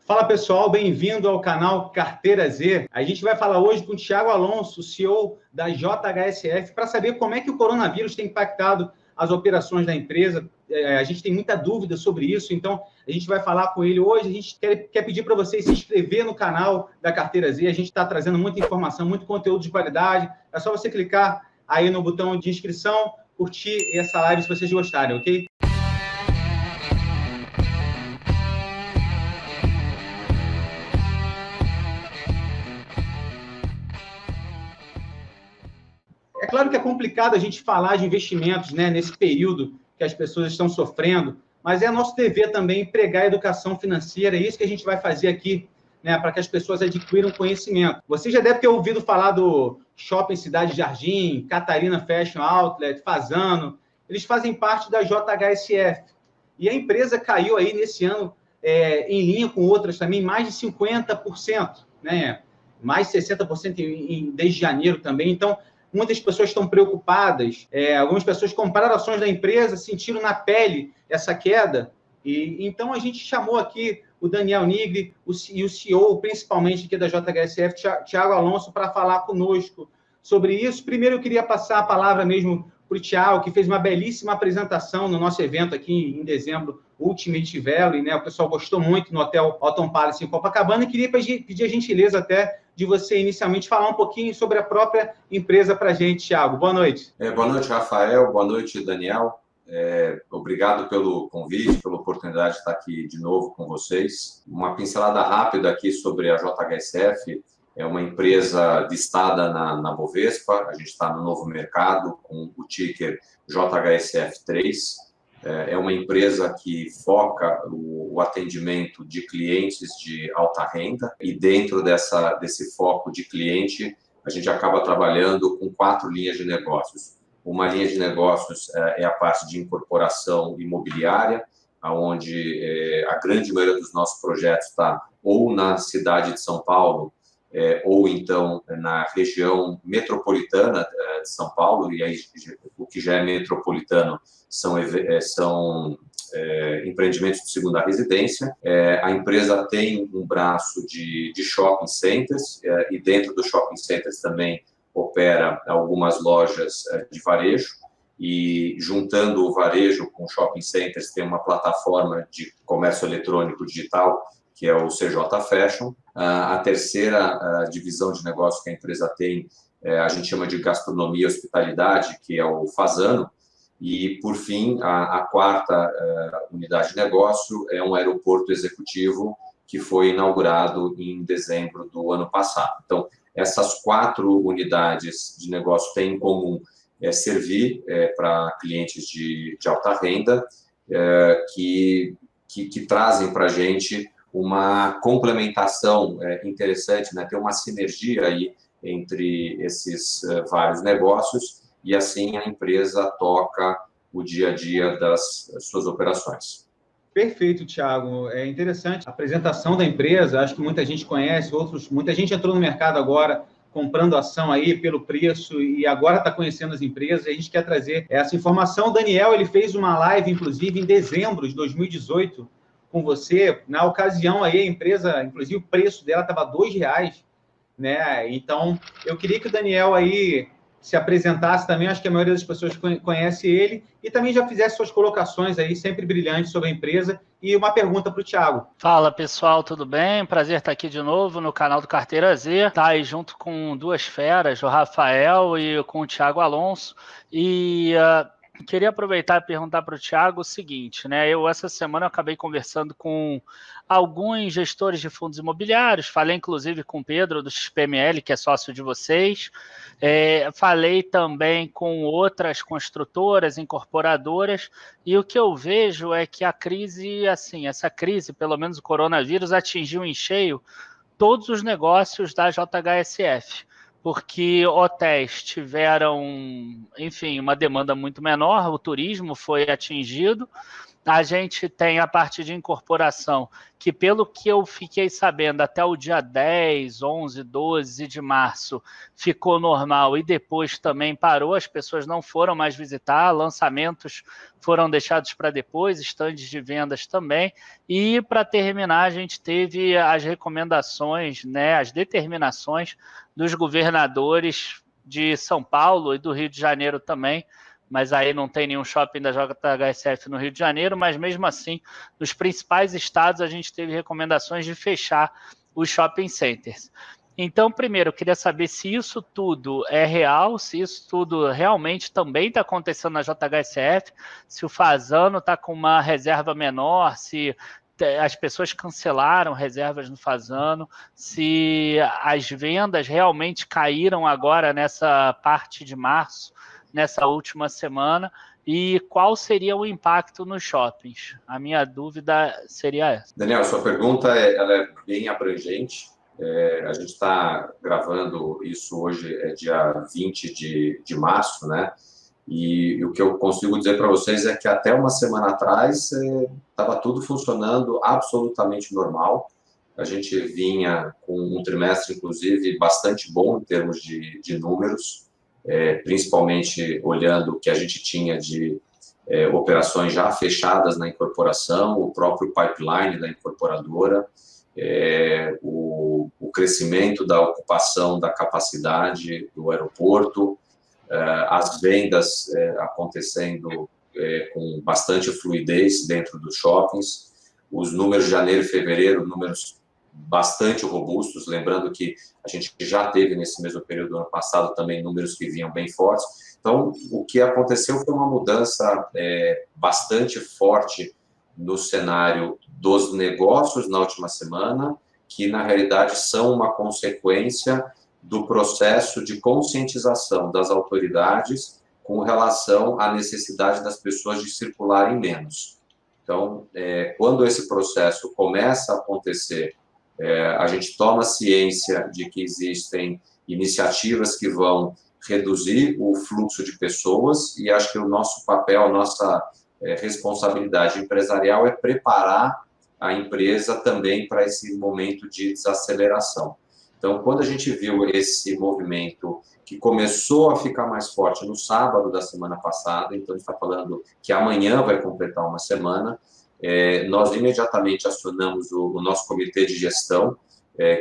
Fala pessoal, bem-vindo ao canal Carteira Z. A gente vai falar hoje com o Thiago Alonso, CEO da JHSF, para saber como é que o coronavírus tem impactado as operações da empresa. A gente tem muita dúvida sobre isso, então a gente vai falar com ele hoje. A gente quer pedir para vocês se inscrever no canal da Carteira Z. A gente está trazendo muita informação, muito conteúdo de qualidade. É só você clicar aí no botão de inscrição, curtir essa live se vocês gostarem, ok? É claro que é complicado a gente falar de investimentos, né, nesse período que as pessoas estão sofrendo, mas é nosso dever também pregar a educação financeira, é isso que a gente vai fazer aqui, né, para que as pessoas adquiram conhecimento. Você já deve ter ouvido falar do Shopping Cidade Jardim, Catarina Fashion Outlet, Fasano, eles fazem parte da JHSF. E a empresa caiu aí nesse ano, em linha com outras também, mais de 50%, né, mais de 60% desde janeiro também. Então, muitas pessoas estão preocupadas, algumas pessoas compraram ações da empresa, sentiram na pele essa queda, e então a gente chamou aqui o Daniel Nigri e o CEO, principalmente aqui da JHSF, Thiago Alonso, para falar conosco sobre isso. Primeiro eu queria passar a palavra mesmo para o Thiago, que fez uma belíssima apresentação no nosso evento aqui em dezembro, Ultimate Value, né? O pessoal gostou muito no Hotel Autumn Palace em Copacabana, e queria pedir a gentileza até de você inicialmente falar um pouquinho sobre a própria empresa para a gente, Thiago. Boa noite. Boa noite, Rafael. Boa noite, Daniel. Obrigado pelo convite, pela oportunidade de estar aqui de novo com vocês. Uma pincelada rápida aqui sobre a JHSF. É uma empresa listada na Bovespa. A gente está no novo mercado com o ticker JHSF3. É uma empresa que foca o atendimento de clientes de alta renda, e dentro desse foco de cliente, a gente acaba trabalhando com 4 linhas de negócios. Uma linha de negócios é a parte de incorporação imobiliária, onde a grande maioria dos nossos projetos está ou na cidade de São Paulo, ou então na região metropolitana de São Paulo, e aí o que já é metropolitano são empreendimentos de segunda residência. A empresa tem um braço de shopping centers, e dentro dos shopping centers também opera algumas lojas de varejo, e juntando o varejo com shopping centers tem uma plataforma de comércio eletrônico digital, que é o CJ Fashion. A terceira divisão de negócio que a empresa tem, a gente chama de gastronomia e hospitalidade, que é o Fasano. E, por fim, a quarta unidade de negócio é um aeroporto executivo que foi inaugurado em dezembro do ano passado. Então, essas 4 unidades de negócio têm em comum servir para clientes de alta renda, que trazem para a gente uma complementação interessante, né? Ter uma sinergia aí entre esses vários negócios, e assim a empresa toca o dia a dia das suas operações. Perfeito, Thiago. É interessante a apresentação da empresa, acho que muita gente conhece, muita gente entrou no mercado agora comprando ação aí pelo preço e agora está conhecendo as empresas, e a gente quer trazer essa informação. O Daniel, ele fez uma live, inclusive, em dezembro de 2018, com você. Na ocasião aí a empresa, inclusive o preço dela estava R$2, né? Então eu queria que o Daniel aí se apresentasse também, acho que a maioria das pessoas conhece ele, e também já fizesse suas colocações aí sempre brilhantes sobre a empresa. E uma pergunta para o Thiago. Fala pessoal, tudo bem? Prazer estar aqui de novo no canal do Carteira Z, tá aí junto com 2 feras, o Rafael e com o Thiago Alonso. E queria aproveitar e perguntar para o Thiago o seguinte, né? Essa semana eu acabei conversando com alguns gestores de fundos imobiliários, falei inclusive com o Pedro do XPML, que é sócio de vocês, falei também com outras construtoras, incorporadoras, e o que eu vejo é que a crise, assim, essa crise, pelo menos o coronavírus, atingiu em cheio todos os negócios da JHSF, porque hotéis tiveram, enfim, uma demanda muito menor, o turismo foi atingido, A gente tem a parte de incorporação, que pelo que eu fiquei sabendo, até o dia 10, 11, 12 de março ficou normal e depois também parou, as pessoas não foram mais visitar, lançamentos foram deixados para depois, estandes de vendas também. E para terminar, a gente teve as recomendações, né, as determinações dos governadores de São Paulo e do Rio de Janeiro também, mas aí não tem nenhum shopping da JHSF no Rio de Janeiro, mas mesmo assim, nos principais estados a gente teve recomendações de fechar os shopping centers. Então, primeiro, eu queria saber se isso tudo é real, se isso tudo realmente também está acontecendo na JHSF, se o Fasano está com uma reserva menor, se as pessoas cancelaram reservas no Fasano, se as vendas realmente caíram agora nessa parte de março, nessa última semana, e qual seria o impacto nos shoppings? A minha dúvida seria essa. Daniel, sua pergunta ela é bem abrangente. A gente está gravando isso hoje, é dia 20 de março, né? E o que eu consigo dizer para vocês é que até uma semana atrás estava tudo funcionando absolutamente normal. A gente vinha com um trimestre, inclusive, bastante bom em termos de números, principalmente olhando o que a gente tinha de operações já fechadas na incorporação, o próprio pipeline da incorporadora, o crescimento da ocupação da capacidade do aeroporto, as vendas acontecendo com bastante fluidez dentro dos shoppings, os números de janeiro e fevereiro, números bastante robustos, lembrando que a gente já teve nesse mesmo período do ano passado também números que vinham bem fortes. Então, o que aconteceu foi uma mudança bastante forte no cenário dos negócios na última semana, que na realidade são uma consequência do processo de conscientização das autoridades com relação à necessidade das pessoas de circularem menos. Então, quando esse processo começa a acontecer, a gente toma ciência de que existem iniciativas que vão reduzir o fluxo de pessoas, e acho que o nosso papel, a nossa responsabilidade empresarial é preparar a empresa também para esse momento de desaceleração. Então, quando a gente viu esse movimento que começou a ficar mais forte no sábado da semana passada, então a gente está falando que amanhã vai completar uma semana, nós imediatamente acionamos o nosso comitê de gestão,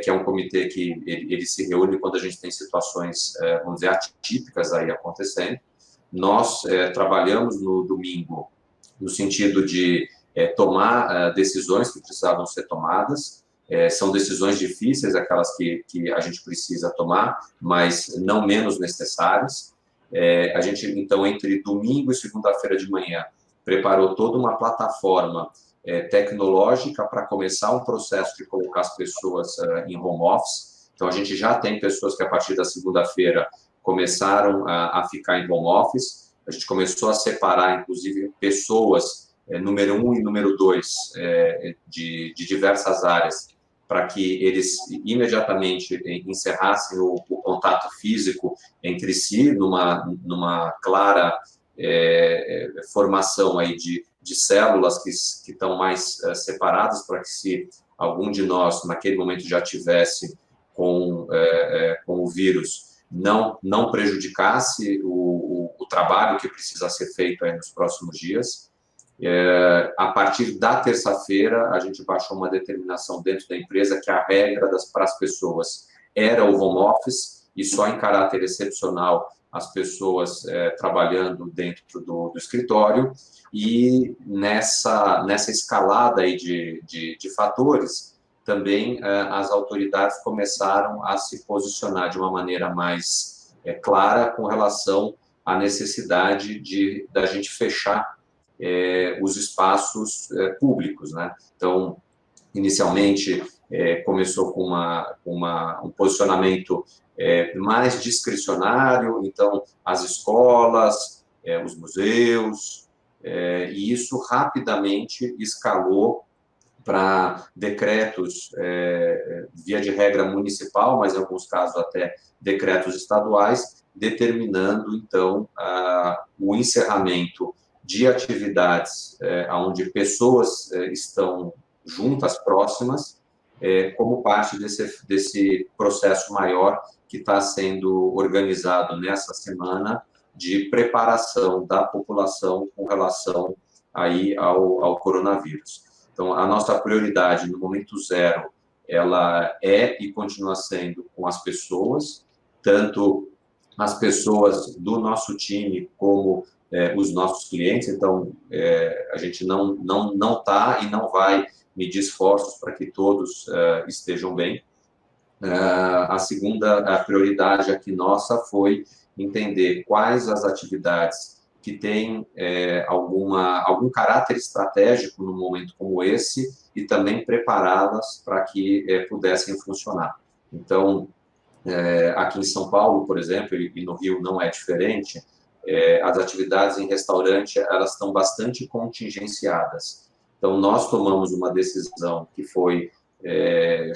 que é um comitê que ele se reúne quando a gente tem situações, vamos dizer, atípicas aí acontecendo. Nós trabalhamos no domingo no sentido de tomar decisões que precisavam ser tomadas. São decisões difíceis, aquelas que a gente precisa tomar, mas não menos necessárias. A gente, então, entre domingo e segunda-feira de manhã, preparou toda uma plataforma tecnológica para começar um processo de colocar as pessoas em home office. Então, a gente já tem pessoas que, a partir da segunda-feira, começaram a ficar em home office. A gente começou a separar, inclusive, pessoas, número 1 e número 2, de diversas áreas, para que eles imediatamente encerrassem o contato físico entre si, numa clara formação aí de células que estão mais separadas, para que se algum de nós, naquele momento, já tivesse com o vírus, não prejudicasse o trabalho que precisa ser feito aí nos próximos dias. A partir da terça-feira, a gente baixou uma determinação dentro da empresa que a regra para as pessoas era o home office, e só em caráter excepcional as pessoas trabalhando dentro do escritório. E nessa escalada aí de fatores, também as autoridades começaram a se posicionar de uma maneira mais clara com relação à necessidade da gente fechar os espaços públicos, né? Então, inicialmente, começou com um posicionamento mais discricionário, então, as escolas, os museus, e isso rapidamente escalou para decretos, via de regra municipal, mas em alguns casos até decretos estaduais, determinando, então, o encerramento de atividades onde pessoas estão juntas, próximas, como parte desse processo maior que está sendo organizado nessa semana de preparação da população com relação aí ao coronavírus. Então, a nossa prioridade no momento zero, ela é e continua sendo com as pessoas, tanto as pessoas do nosso time como os nossos clientes. Então, a gente não está e não vai medir esforços para que todos estejam bem. A segunda prioridade aqui nossa foi entender quais as atividades que têm algum caráter estratégico no momento como esse e também prepará-las para que pudessem funcionar. Então, aqui em São Paulo, por exemplo, e no Rio não é diferente, as atividades em restaurante, elas estão bastante contingenciadas. Então, nós tomamos uma decisão que foi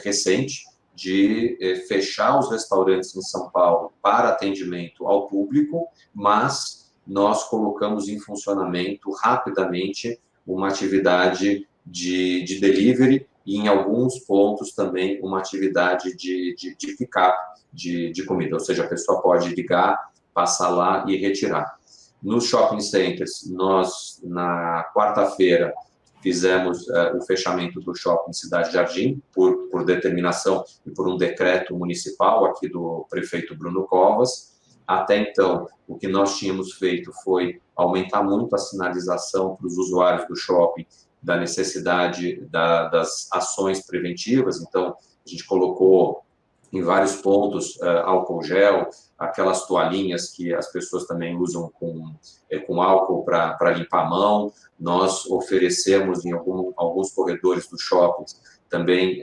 recente, de fechar os restaurantes em São Paulo para atendimento ao público, mas nós colocamos em funcionamento rapidamente uma atividade de delivery e, em alguns pontos, também uma atividade de pick-up de comida, ou seja, a pessoa pode ligar, passar lá e retirar. Nos shopping centers, nós, na quarta-feira, fizemos o fechamento do shopping Cidade Jardim, por determinação e por um decreto municipal aqui do prefeito Bruno Covas. Até então, o que nós tínhamos feito foi aumentar muito a sinalização para os usuários do shopping da necessidade das ações preventivas. Então, a gente colocou em vários pontos álcool gel, aquelas toalhinhas que as pessoas também usam com álcool para limpar a mão. Nós oferecemos em alguns corredores dos shoppings também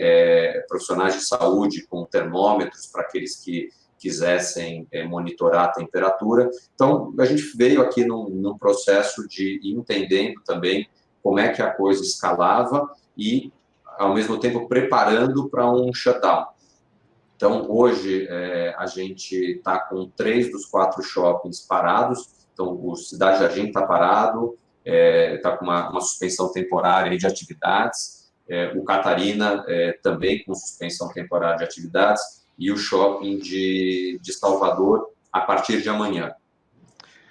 profissionais de saúde com termômetros para aqueles que quisessem monitorar a temperatura. Então, a gente veio aqui num processo de ir entendendo também como é que a coisa escalava e, ao mesmo tempo, preparando para um shutdown. Então, hoje, a gente está com 3 dos 4 shoppings parados. Então, o Cidade Jardim está parado, está com uma suspensão temporária de atividades. O Catarina também com suspensão temporária de atividades. E o shopping de Salvador, a partir de amanhã.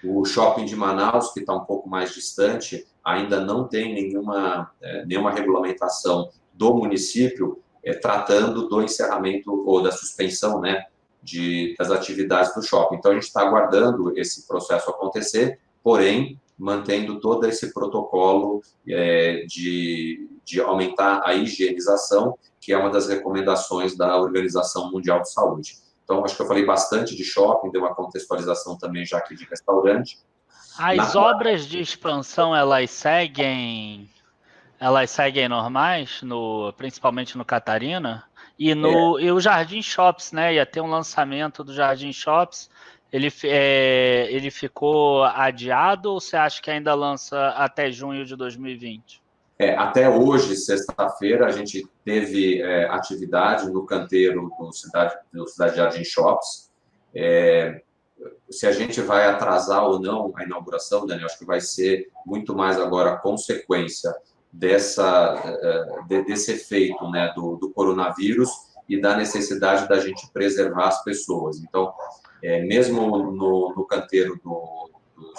O shopping de Manaus, que está um pouco mais distante, ainda não tem nenhuma regulamentação do município tratando do encerramento ou da suspensão, né, das atividades do shopping. Então, a gente está aguardando esse processo acontecer, porém, mantendo todo esse protocolo de aumentar a higienização, que é uma das recomendações da Organização Mundial de Saúde. Então, acho que eu falei bastante de shopping, dei uma contextualização também já aqui de restaurante. As obras de expansão, elas seguem normais, principalmente no Catarina, e o Jardim Shops, né? Ia ter um lançamento do Jardim Shops. Ele ficou adiado ou você acha que ainda lança até junho de 2020? Até hoje, sexta-feira, a gente teve atividade no canteiro do Cidade Jardim Shops. Se a gente vai atrasar ou não a inauguração, Daniel, acho que vai ser muito mais agora a consequência desse efeito, né, do coronavírus e da necessidade da gente preservar as pessoas. Então, mesmo no canteiro do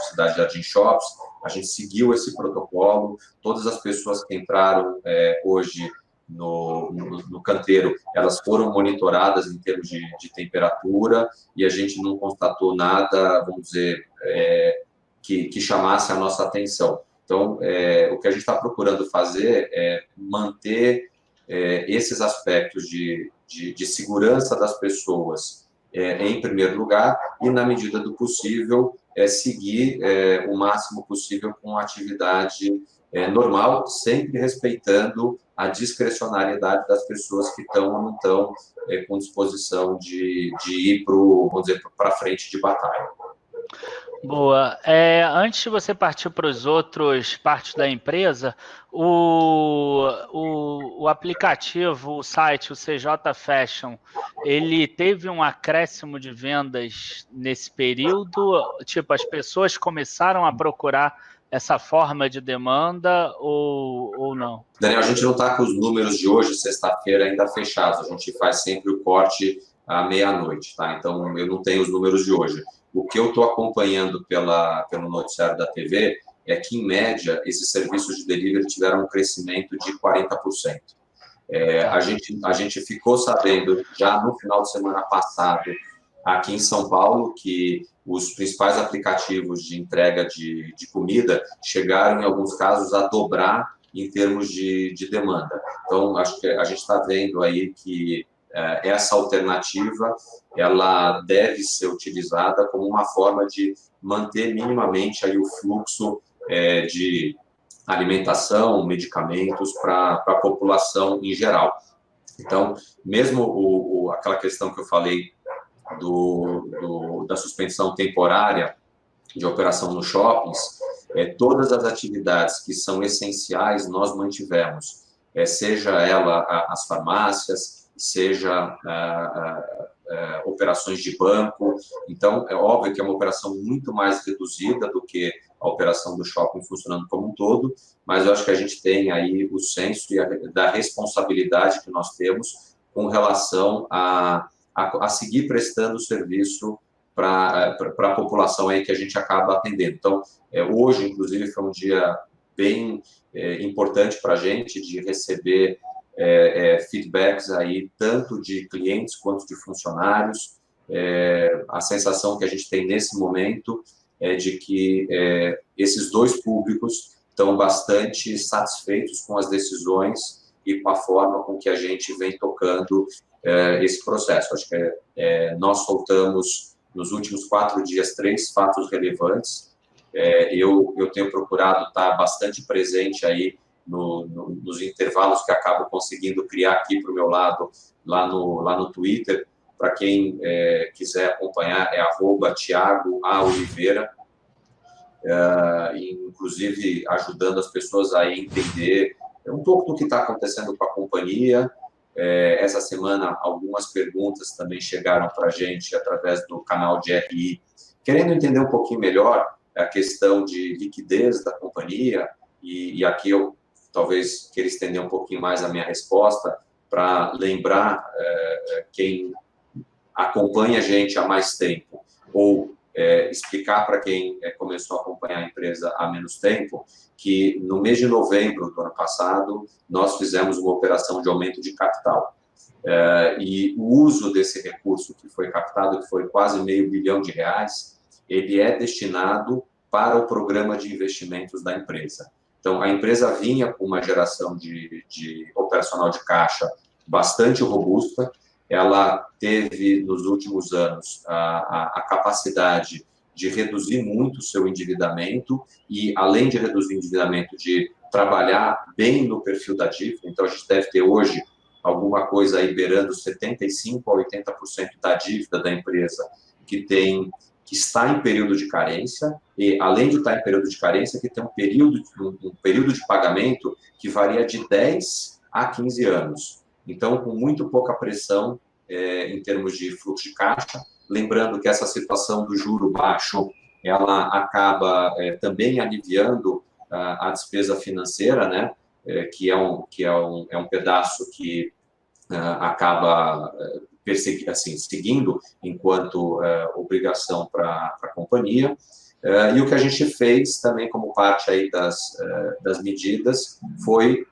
Cidade Jardim Shops, a gente seguiu esse protocolo. Todas as pessoas que entraram hoje no canteiro, elas foram monitoradas em termos de temperatura e a gente não constatou nada, vamos dizer, que chamasse a nossa atenção. Então, o que a gente está procurando fazer é manter esses aspectos de segurança das pessoas em primeiro lugar e, na medida do possível, seguir o máximo possível com a atividade normal, sempre respeitando a discrecionariedade das pessoas que estão ou não estão com disposição de ir para frente de batalha. Boa. Antes de você partir para os outros partes da empresa, o aplicativo, o site, o CJ Fashion, ele teve um acréscimo de vendas nesse período? Tipo, as pessoas começaram a procurar essa forma de demanda ou não? Daniel, a gente não está com os números de hoje, sexta-feira, ainda fechados. A gente faz sempre o corte à meia-noite, tá? Então, eu não tenho os números de hoje. O que eu estou acompanhando pelo noticiário da TV é que, em média, esses serviços de delivery tiveram um crescimento de 40%. A gente ficou sabendo já no final de semana passado, aqui em São Paulo, que os principais aplicativos de entrega de comida chegaram, em alguns casos, a dobrar em termos de demanda. Então, acho que a gente está vendo aí que essa alternativa ela deve ser utilizada como uma forma de manter minimamente aí o fluxo de alimentação, medicamentos para a população em geral. Então, mesmo aquela questão que eu falei da suspensão temporária de operação nos shoppings, todas as atividades que são essenciais nós mantivemos, seja ela as farmácias, seja operações de banco. Então, é óbvio que é uma operação muito mais reduzida do que a operação do shopping funcionando como um todo, mas eu acho que a gente tem aí o senso da responsabilidade que nós temos com relação a seguir prestando serviço para a população aí que a gente acaba atendendo. Então, hoje, inclusive, foi um dia bem importante para a gente de receber feedbacks aí, tanto de clientes quanto de funcionários. A sensação que a gente tem nesse momento é de que esses dois públicos estão bastante satisfeitos com as decisões e com a forma com que a gente vem tocando esse processo. Acho que nós soltamos, nos últimos 4 dias, 3 fatos relevantes. Eu tenho procurado estar bastante presente aí nos intervalos que acabo conseguindo criar aqui para o meu lado, lá no Twitter. Para quem quiser acompanhar, é @TiagoAoliveira, inclusive ajudando as pessoas a entender um pouco do que está acontecendo com a companhia. Essa semana, algumas perguntas também chegaram para a gente através do canal de RI, querendo entender um pouquinho melhor a questão de liquidez da companhia, e aqui eu talvez queira estender um pouquinho mais a minha resposta para lembrar quem acompanha a gente há mais tempo, ou explicar para quem começou a acompanhar a empresa há menos tempo, que no mês de novembro do ano passado, nós fizemos uma operação de aumento de capital. E o uso desse recurso que foi captado, que foi quase R$500 milhão, ele é destinado para o programa de investimentos da empresa. Então, a empresa vinha com uma geração de operacional de caixa bastante robusta. Ela teve, nos últimos anos, a capacidade de reduzir muito o seu endividamento e, além de reduzir o endividamento, de trabalhar bem no perfil da dívida. Então, a gente deve ter hoje alguma coisa aí beirando 75% a 80% da dívida da empresa que está em período de carência, e, além de estar em período de carência, que tem um período de pagamento que varia de 10 a 15 anos. Então, com muito pouca pressão em termos de fluxo de caixa. Lembrando que essa situação do juro baixo, ela acaba também aliviando a despesa financeira, né? Que é um pedaço que acaba seguindo enquanto obrigação para a companhia. E o que a gente fez também como parte aí das medidas foi,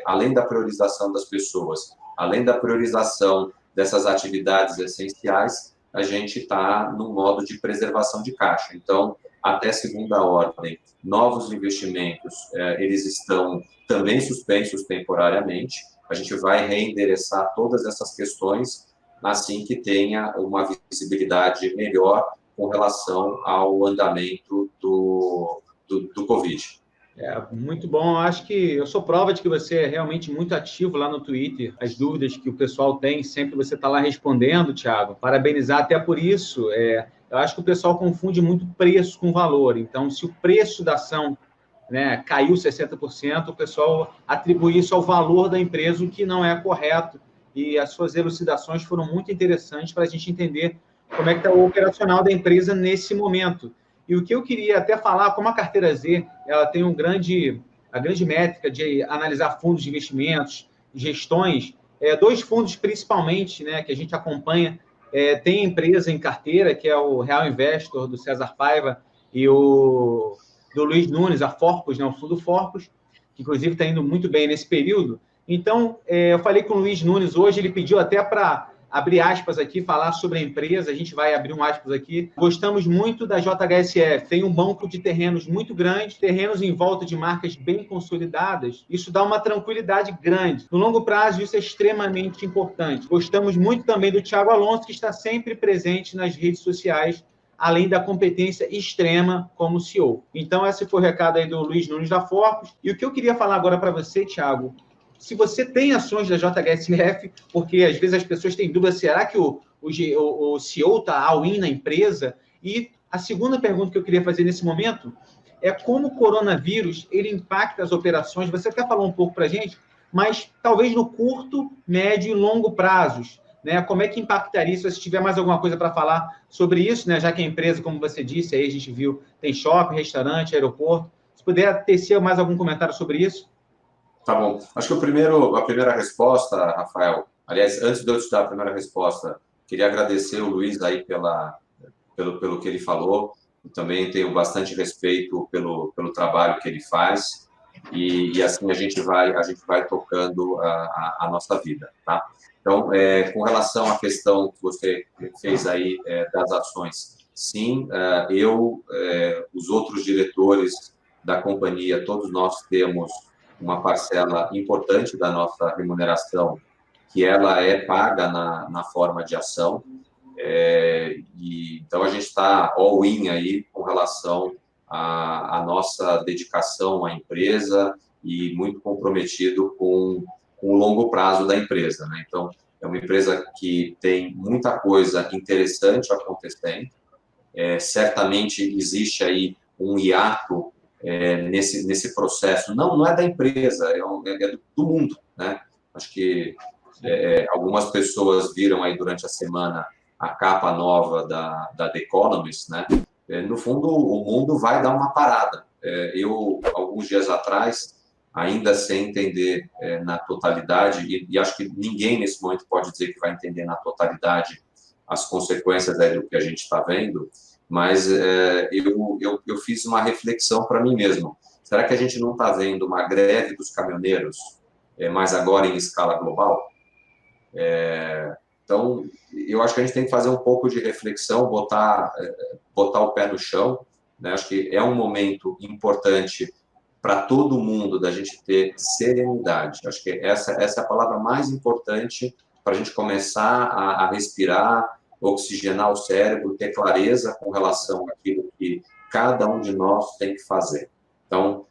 além da priorização das pessoas, além da priorização dessas atividades essenciais, a gente está num modo de preservação de caixa. Então, até segunda ordem, novos investimentos, eles estão também suspensos temporariamente. A gente vai reendereçar todas essas questões assim que tenha uma visibilidade melhor com relação ao andamento do Covid. Muito bom. Acho que eu sou prova de que você é realmente muito ativo lá no Twitter. As dúvidas que o pessoal tem, sempre você está lá respondendo, Thiago. Parabenizar até por isso. Eu acho que o pessoal confunde muito preço com valor. Então, se o preço da ação, né, caiu 60%, o pessoal atribui isso ao valor da empresa, o que não é correto. E as suas elucidações foram muito interessantes para a gente entender como é que está o operacional da empresa nesse momento. E o que eu queria até falar, como a carteira Z, ela tem a grande métrica de analisar fundos de investimentos, gestões, dois fundos principalmente, né, que a gente acompanha, tem empresa em carteira, que é o Real Investor, do César Paiva, e o do Luiz Nunes, a Forpus, né, o fundo Forpus, que inclusive está indo muito bem nesse período. Então, eu falei com o Luiz Nunes hoje, ele pediu até para abrir aspas aqui, falar sobre a empresa, a gente vai abrir um aspas aqui. Gostamos muito da JHSF, tem um banco de terrenos muito grande, terrenos em volta de marcas bem consolidadas, isso dá uma tranquilidade grande. No longo prazo, isso é extremamente importante. Gostamos muito também do Thiago Alonso, que está sempre presente nas redes sociais, além da competência extrema como CEO. Então, esse foi o recado aí do Luiz Nunes da Forpus. E o que eu queria falar agora para você, Thiago, se você tem ações da JHSF, porque às vezes as pessoas têm dúvida, será que o CEO está all-in na empresa? E a segunda pergunta que eu queria fazer nesse momento é como o coronavírus ele impacta as operações. Você até falou um pouco para a gente, mas talvez no curto, médio e longo prazos. Né? Como é que impactaria isso? Se tiver mais alguma coisa para falar sobre isso, né? Já que a empresa, como você disse, aí a gente viu, tem shopping, restaurante, aeroporto. Se puder tecer mais algum comentário sobre isso. Tá bom. Acho que a primeira resposta, Rafael, aliás, antes de eu te dar a primeira resposta, queria agradecer o Luiz aí pelo que ele falou. Eu também tenho bastante respeito pelo trabalho que ele faz e assim a gente vai tocando a nossa vida, tá? Então, com relação à questão que você fez aí das ações, sim, os outros diretores da companhia, todos nós temos uma parcela importante da nossa remuneração, que ela é paga na forma de ação, então a gente está all-in aí com relação à nossa dedicação à empresa e muito comprometido com o longo prazo da empresa, né? Então, é uma empresa que tem muita coisa interessante acontecendo, certamente existe aí um hiato nesse processo, não é da empresa, é do mundo, né? Acho que algumas pessoas viram aí durante a semana a capa nova da The Economist, né? No fundo, o mundo vai dar uma parada. Eu, alguns dias atrás, ainda sem entender na totalidade, e acho que ninguém nesse momento pode dizer que vai entender na totalidade as consequências do que a gente está vendo, mas eu fiz uma reflexão para mim mesmo. Será que a gente não está vendo uma greve dos caminhoneiros, mas agora em escala global? Então, eu acho que a gente tem que fazer um pouco de reflexão, botar o pé no chão, né? Acho que é um momento importante para todo mundo da gente ter serenidade. Acho que essa é a palavra mais importante para a gente começar a respirar, oxigenar o cérebro, ter clareza com relação àquilo que cada um de nós tem que fazer. Então,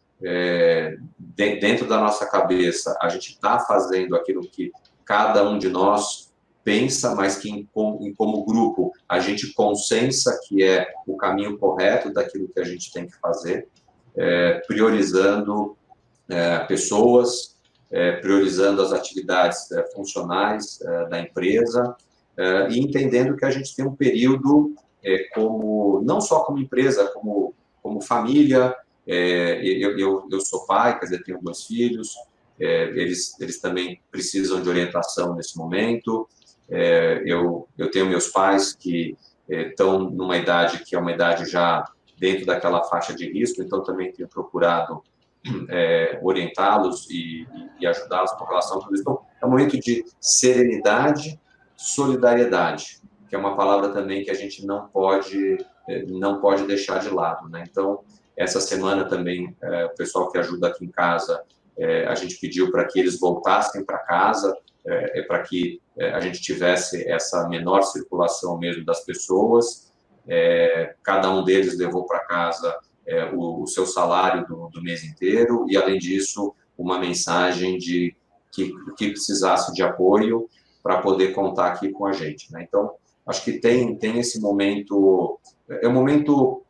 dentro da nossa cabeça, a gente está fazendo aquilo que cada um de nós pensa, mas que como grupo a gente consensa que é o caminho correto daquilo que a gente tem que fazer, priorizando pessoas, priorizando as atividades funcionais da empresa, e entendendo que a gente tem um período não só como empresa, como família. Eu sou pai, quer dizer, tenho 2 filhos, eles também precisam de orientação nesse momento. Eu tenho meus pais que estão numa idade que é uma idade já dentro daquela faixa de risco, então também tenho procurado orientá-los e ajudá-los com relação a tudo isso. Então, é um momento de serenidade, solidariedade, que é uma palavra também que a gente não pode deixar de lado, né? Então, essa semana também, o pessoal que ajuda aqui em casa, a gente pediu para que eles voltassem para casa, para que a gente tivesse essa menor circulação mesmo das pessoas. Cada um deles levou para casa o seu salário do mês inteiro e, além disso, uma mensagem de que precisasse de apoio para poder contar aqui com a gente, né? Então, acho que tem esse momento, é um momento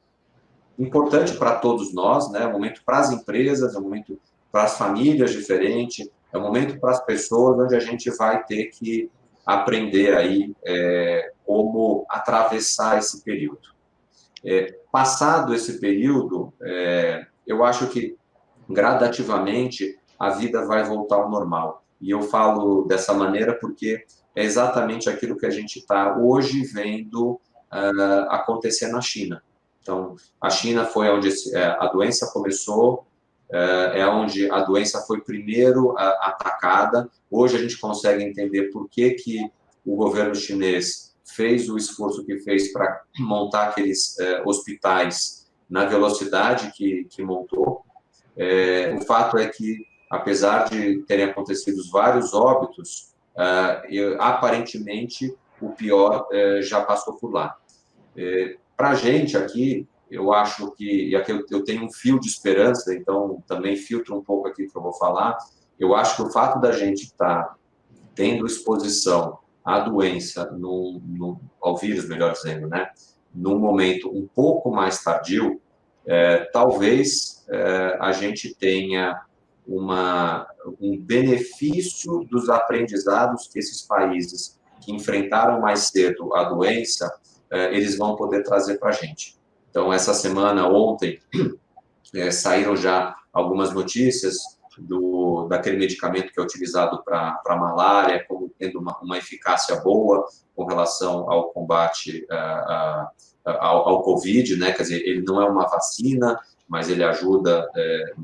importante para todos nós, né? É um momento para as empresas, é um momento para as famílias diferente, é um momento para as pessoas onde a gente vai ter que aprender aí como atravessar esse período. Passado esse período, eu acho que gradativamente a vida vai voltar ao normal. E eu falo dessa maneira porque é exatamente aquilo que a gente está hoje vendo acontecer na China. Então, a China foi onde a doença começou, é onde a doença foi primeiro atacada. Hoje a gente consegue entender por que o governo chinês fez o esforço que fez para montar aqueles hospitais na velocidade que montou. O fato é que, apesar de terem acontecido vários óbitos, aparentemente o pior já passou por lá. Para a gente aqui, eu acho que, e aqui eu tenho um fio de esperança, então também filtro um pouco aqui que eu vou falar, eu acho que o fato da gente estar tendo exposição à doença, ao vírus, melhor dizendo, né, num momento um pouco mais tardio, talvez a gente tenha um benefício dos aprendizados que esses países que enfrentaram mais cedo a doença, eles vão poder trazer para a gente. Então, essa semana, ontem, saíram já algumas notícias daquele medicamento que é utilizado para malária, como tendo uma eficácia boa com relação ao combate ao Covid, né? Quer dizer, ele não é uma vacina, mas ele ajuda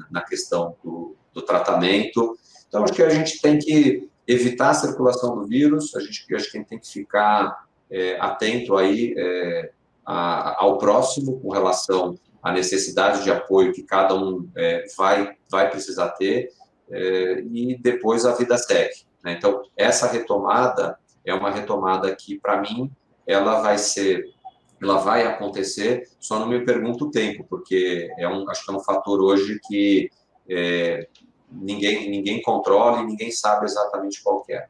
na questão do tratamento. Então, acho que a gente tem que evitar a circulação do vírus, acho que a gente tem que ficar atento aí ao próximo com relação à necessidade de apoio que cada um vai precisar ter, e depois a vida segue, né? Então, essa retomada é uma retomada que, para mim, ela vai acontecer, só não me pergunto o tempo, porque acho que é um fator hoje que ninguém controla e ninguém sabe exatamente qual que é.